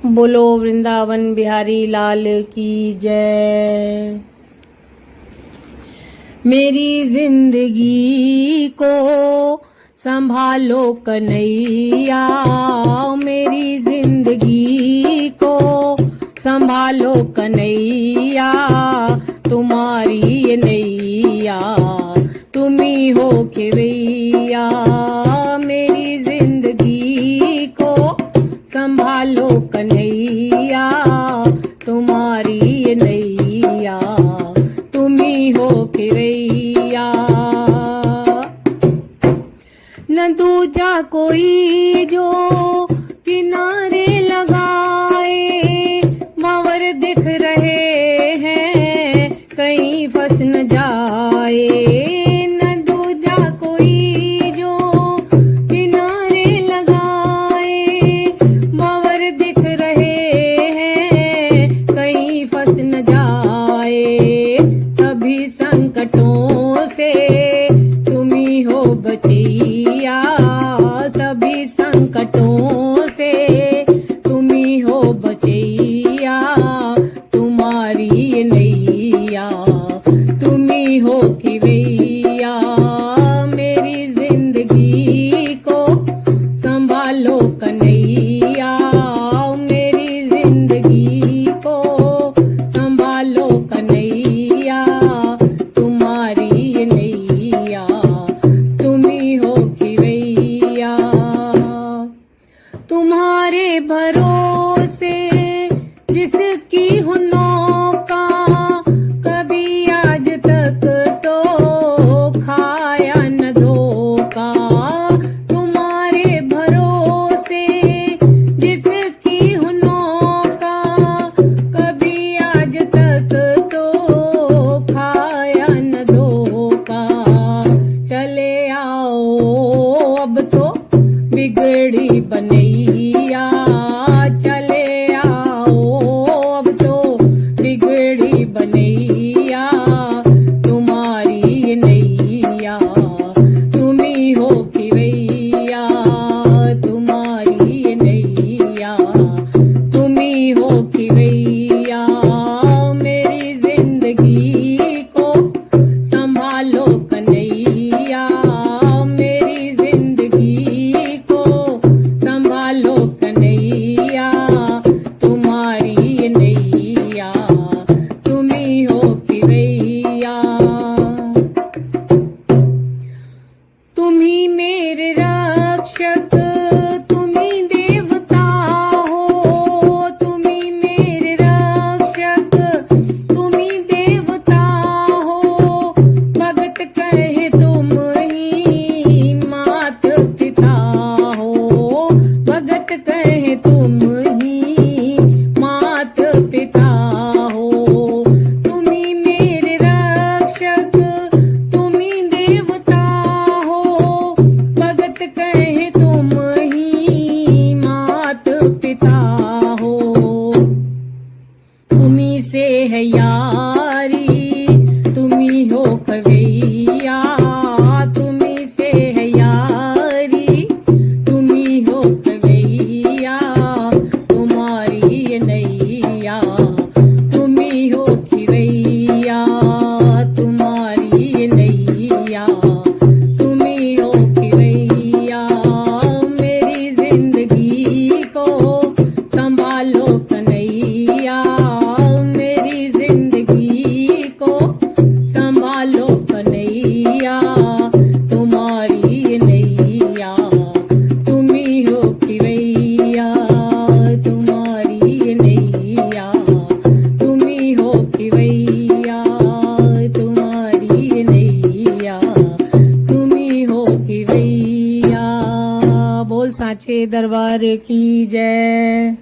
बोलो वृंदावन बिहारी लाल की जय। मेरी जिंदगी को संभालो कन्हैया, मेरी जिंदगी को संभालो कन्हैया, तुम्हारी ये नैया तुम ही हो खेवैया। मेरी जिंदगी को संभालो कन्हैया, तुम्हारी ये नैया तुम ही हो खेवैया। न दूजा कोई जो किनारे लगाए, भंवर दिख रहे हैं कहीं फंस न जाए। न दूजा कोई जो किनारे लगाए, भंवर दिख रहे हैं कहीं फंस न जाए। सभी संकटों से तुम ही हो बचैया, सभी संकटों से तुम ही हो बचैया, तुम्हारी ये नैया तुम ही हो खेवैया। मेरी जिंदगी को संभालो कन्हैया, मेरी जिंदगी को संभालो कन्हैया, तुम्हारी ये नैया तुम ही हो खेवैया। तुम्हारे भरोसे जिसकी हो नौका, कभी आज तक तो खाया न धोखा। तुम्हारे भरोसे जिसकी हो नौका, कभी आज तक तो खाया न धोखा। चले आओ अब तो बिगड़ी बनैया, चले आओ अब तो बिगड़ी बनैया, तुम्हारी ये नैया तुम ही हो खेवैया, तुम्हारी ये नैया तुम ही हो खेवैया। मेरी जिंदगी को संभालो कन्हैया, मेरी जिंदगी को संभालो कन्हैया, तुम्हारी ये नैया तुम ही हो खेवैया। तुम ही मेरे रक्षक, तुम ही देवता हो, तुम ही मेरे रक्षक, तुम ही देवता हो। भगत कहे तुम ही मात पिता हो, भगत कहे तुम ही मात पिता हो। तुम ही मेरे रक्षक, तुम ही देवता हो, भगत कहे तुम ही मात पिता हो। तुम्ही से है यारी, तुम्ही हो खवैया, तुम्ही से है यारी, तुम्ही हो खवैया, तुम्हारी ये नैया तुम्ही हो खवैया, तुम्हारी ये नैया तुम्ही हो खवैया। मेरी जिंदगी को संभालो कन्हैया, मेरी जिंदगी को संभालो कन्हैया, तुम्हारी ये नैया तुम ही हो खेवैया, तुम्हारी ये नैया तुम ही हो खेवैया, तुम्हारी ये नैया तुम ही हो खेवैया। बोल साचे दरबार की जय।